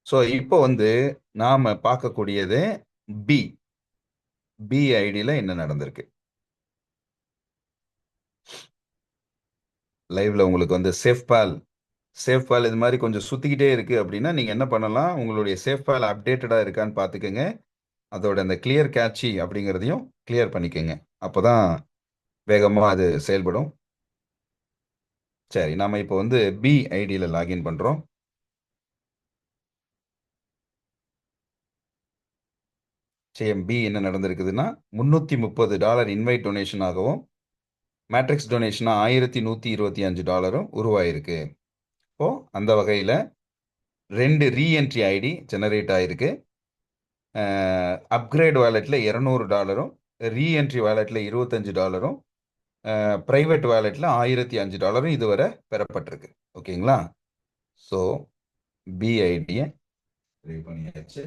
So இப்போ வந்து நாம பார்க்கக்கூடியது பி பி ஐடியில் என்ன நடந்திருக்கு. லைவ்ல உங்களுக்கு வந்து சேஃப் பால் இது மாதிரி கொஞ்சம் சுத்திக்கிட்டே இருக்கு அப்படின்னா நீங்க என்ன பண்ணலாம், உங்களுடைய சேஃப் பால் அப்டேட்டடா இருக்கான்னு பார்த்துக்கோங்க. அதோட அந்த கிளியர் கேட்சி அப்படிங்கிறதையும் கிளியர் பண்ணிக்கோங்க. அப்போதான் வேகமா அது செயல்படும். சரி, நாம இப்போ வந்து பி ஐடியில் லாகின் பண்றோம். பி என்ன நடந்திருக்குதுன்னா $330 இன்வைட் டொனேஷன் ஆகவும் மேட்ரிக்ஸ் டொனேஷனா $1125 உருவாயிருக்கு. இப்போ அந்த வகையில் 2 ரீஎன்ட்ரி ஐடி ஜெனரேட் ஆயிருக்கு. அப்கிரேட் வாலெட்ல $200, ரீஎன்ட்ரி வாலெட்ல $25, பிரைவேட் வாலெட்ல $1005 இதுவரை பெறப்பட்டிருக்கு. ஓகேங்களா? ஸோ பிஐடியை பண்ணியாச்சு.